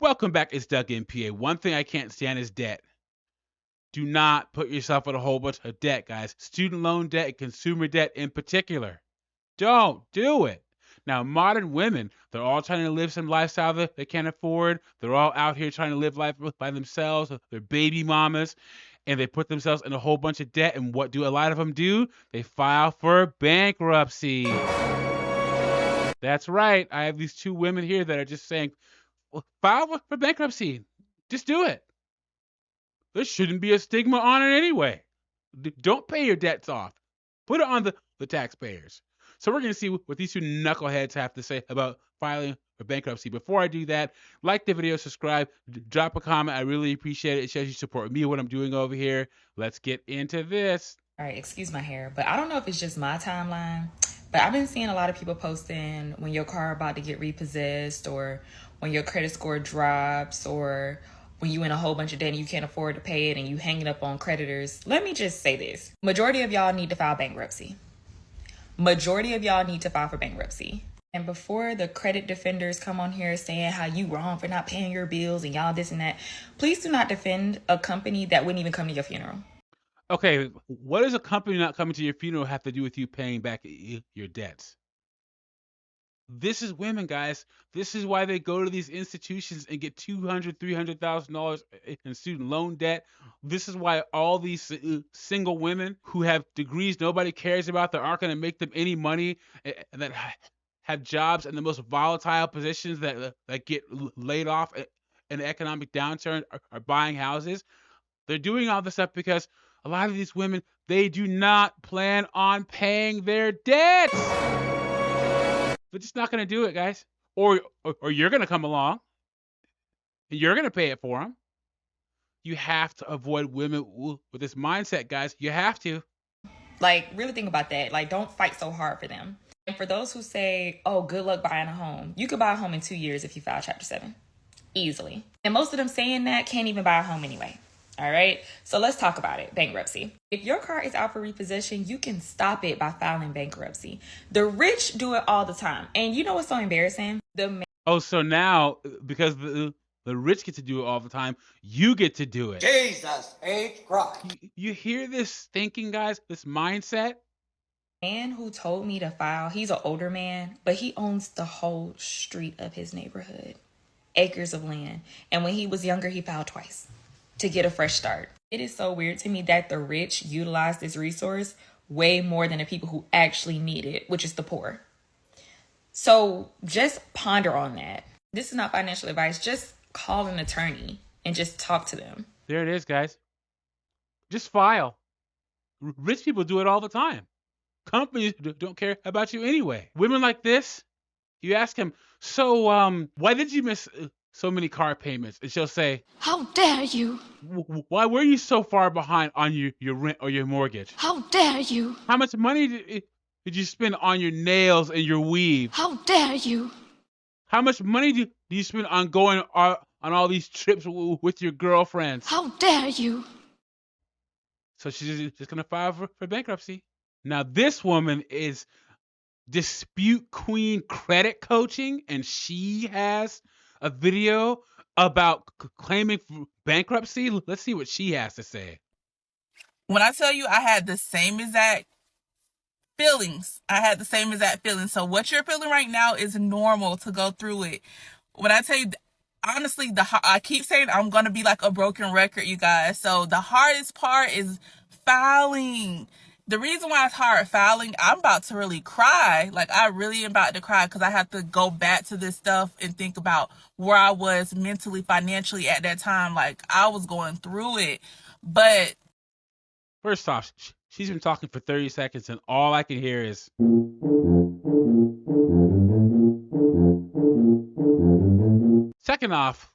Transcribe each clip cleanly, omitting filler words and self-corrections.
Welcome back. It's Doug MPA. One thing I can't stand is debt. Do not put yourself in a whole bunch of debt, guys. Student loan debt and consumer debt in particular. Don't do it. Now, modern women, they're all trying to live some lifestyle that they can't afford. They're all out here trying to live life by themselves. They're baby mamas, and they put themselves in a whole bunch of debt. And what do a lot of them do? They file for bankruptcy. That's right. I have these two women here that are just saying, well, file for bankruptcy. Just do it. There shouldn't be a stigma on it anyway. Don't pay your debts off. Put it on the taxpayers. So we're going to see what these two knuckleheads have to say about filing for bankruptcy. Before I do that, like the video, subscribe, drop a comment. I really appreciate it. It shows you support me, what I'm doing over here. Let's get into this. All right, excuse my hair, but I don't know if it's just my timeline, but I've been seeing a lot of people posting when your car about to get repossessed, or when your credit score drops, or when you in a whole bunch of debt and you can't afford to pay it and you hanging up on creditors. Let me just say this. Majority of y'all need to file bankruptcy. Majority of y'all need to file for bankruptcy. And before the credit defenders come on here saying how you wrong for not paying your bills and y'all this and that, please do not defend a company that wouldn't even come to your funeral. Okay, what does a company not coming to your funeral have to do with you paying back your debts? This is women, guys. This is why they go to these institutions and get $200,000, $300,000 in student loan debt. This is why all these single women who have degrees nobody cares about, that aren't going to make them any money, and that have jobs in the most volatile positions that get laid off in an economic downturn, are buying houses. They're doing all this stuff because a lot of these women, they do not plan on paying their debts. They're just not going to do it, guys. Or you're going to come along and you're going to pay it for them. You have to avoid women with this mindset, guys. You have to. Like, really think about that. Like, don't fight so hard for them. And for those who say, oh, good luck buying a home, you could buy a home in 2 years if you file Chapter 7. Easily. And most of them saying that can't even buy a home anyway. All right, so let's talk about it. Bankruptcy. If your car is out for repossession, you can stop it by filing bankruptcy. The rich do it all the time. And you know what's so embarrassing? So now, because the rich get to do it all the time, you get to do it. Jesus H. Christ. You hear this thinking, guys? This mindset? Man who told me to file, he's an older man, but he owns the whole street of his neighborhood. Acres of land. And when he was younger, he filed twice to get a fresh start. It is so weird to me that the rich utilize this resource way more than the people who actually need it, which is the poor. So just ponder on that. This is not financial advice. Just call an attorney and just talk to them. There it is, guys. Just file. Rich people do it all the time. Companies don't care about you anyway. Women like this, you ask them, so why did you miss so many car payments? And she'll say, how dare you? Why were you so far behind on your rent or your mortgage? How dare you? How much money did you spend on your nails and your weave? How dare you? How much money do you spend on going on all these trips with your girlfriends? How dare you? So she's just going to file for bankruptcy. Now, this woman is dispute queen credit coaching, and she has a video about claiming bankruptcy. Let's see what she has to say. When I tell you I had the same exact feelings, So what you're feeling right now is normal to go through it. When I tell you, honestly, I keep saying I'm going to be like a broken record, you guys. So the hardest part is filing. The reason why it's hard filing, I'm about to really cry. Like, I really am about to cry because I have to go back to this stuff and think about where I was mentally, financially at that time. Like, I was going through it. But first off, she's been talking for 30 seconds and all I can hear is... Second off,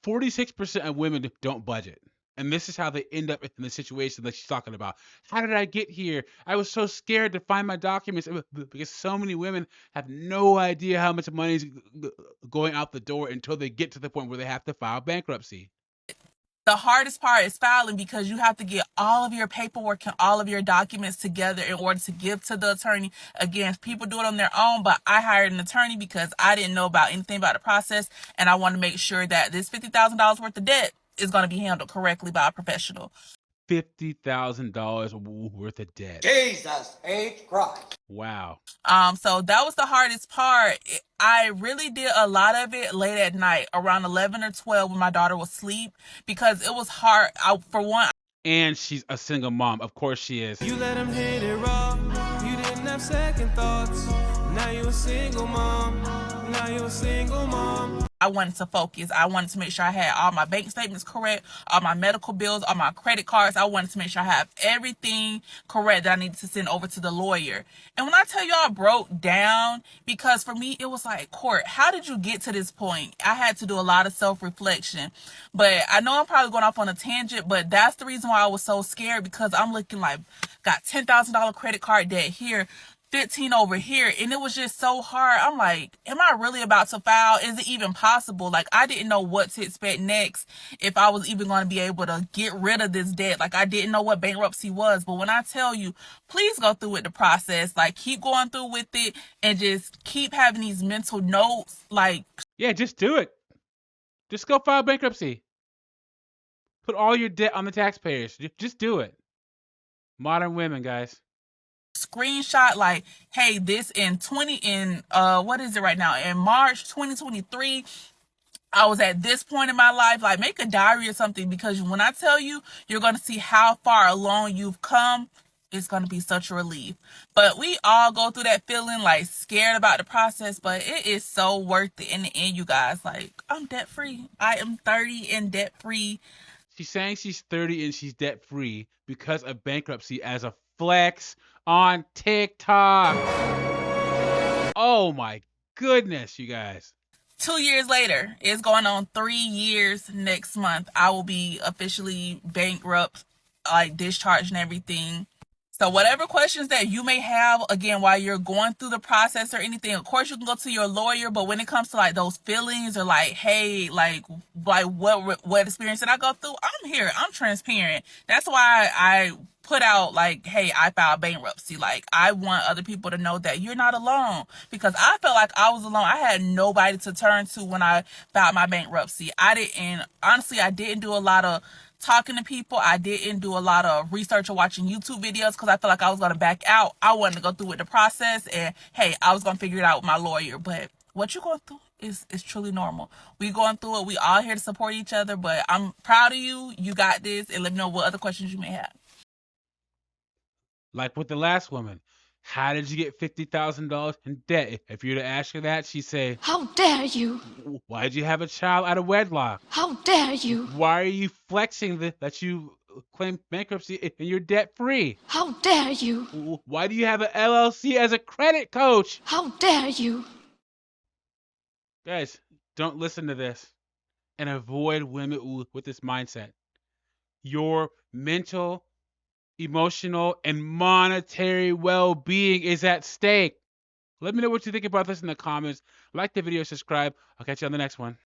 46% of women don't budget. And this is how they end up in the situation that she's talking about. How did I get here? I was so scared to find my documents because so many women have no idea how much money is going out the door until they get to the point where they have to file bankruptcy. The hardest part is filing because you have to get all of your paperwork and all of your documents together in order to give to the attorney. Again, people do it on their own, but I hired an attorney because I didn't know about anything about the process, and I want to make sure that this $50,000 worth of debt is going to be handled correctly by a professional. $50,000 worth of debt. Jesus H. Christ. Wow. So that was the hardest part. I really did a lot of it late at night, around 11 or 12 when my daughter was asleep, because it was hard. For one, and she's a single mom. Of course she is. You let him hit it raw. You didn't have second thoughts. Now you a single mom. Now you a single mom. I wanted to focus. I wanted to make sure I had all my bank statements correct, all my medical bills, all my credit cards. I wanted to make sure I have everything correct that I needed to send over to the lawyer. And when I tell you I broke down, because for me, it was like, Court, how did you get to this point? I had to do a lot of self-reflection. But I know I'm probably going off on a tangent, but that's the reason why I was so scared, because I'm looking like, got $10,000 credit card debt here, 15 over here, and it was just so hard. I'm like, am I really about to file? Is it even possible? Like, I didn't know what to expect next, if I was even going to be able to get rid of this debt. Like, I didn't know what bankruptcy was. But when I tell you, please go through with the process. Like, keep going through with it and just keep having these mental notes. Like, yeah, just do it. Just go file bankruptcy. Put all your debt on the taxpayers. Just do it. Modern women, guys. Screenshot, like, hey, this what is it right now, in March 2023, I was at this point in my life. Like, make a diary or something, because when I tell you, you're going to see how far along you've come. It's going to be such a relief. But we all go through that feeling, like, scared about the process, but it is so worth it in the end, you guys. Like, I'm debt free. I am 30 and debt free. She's saying she's 30 and she's debt free because of bankruptcy as a flex on TikTok. Oh my goodness, you guys. 2 years later, it's going on 3 years next month. I will be officially bankrupt, like discharged and everything. So whatever questions that you may have, again, while you're going through the process or anything, of course you can go to your lawyer. But when it comes to like those feelings, or like, hey, like what experience did I go through? I'm here. I'm transparent. That's why I put out like, hey, I filed bankruptcy. Like, I want other people to know that you're not alone, because I felt like I was alone. I had nobody to turn to when I filed my bankruptcy. I didn't do a lot of talking to people. I didn't do a lot of research or watching YouTube videos, because I felt like I was going to back out. I wanted to go through with the process, and hey, I was going to figure it out with my lawyer. But what you're going through is truly normal. We going through it. We all here to support each other, but I'm proud of you. You got this, and let me know what other questions you may have. Like with the last woman, how did you get $50,000 in debt? If you were to ask her that, she'd say, How dare you? why did you have a child out of wedlock? How dare you? Why are you flexing that you claim bankruptcy and you're debt free? How dare you? Why do you have an LLC as a credit coach? How dare you? Guys, don't listen to this and avoid women with this mindset. Your mental, emotional, and monetary well-being is at stake. Let me know what you think about this in the comments. Like the video, subscribe. I'll catch you on the next one.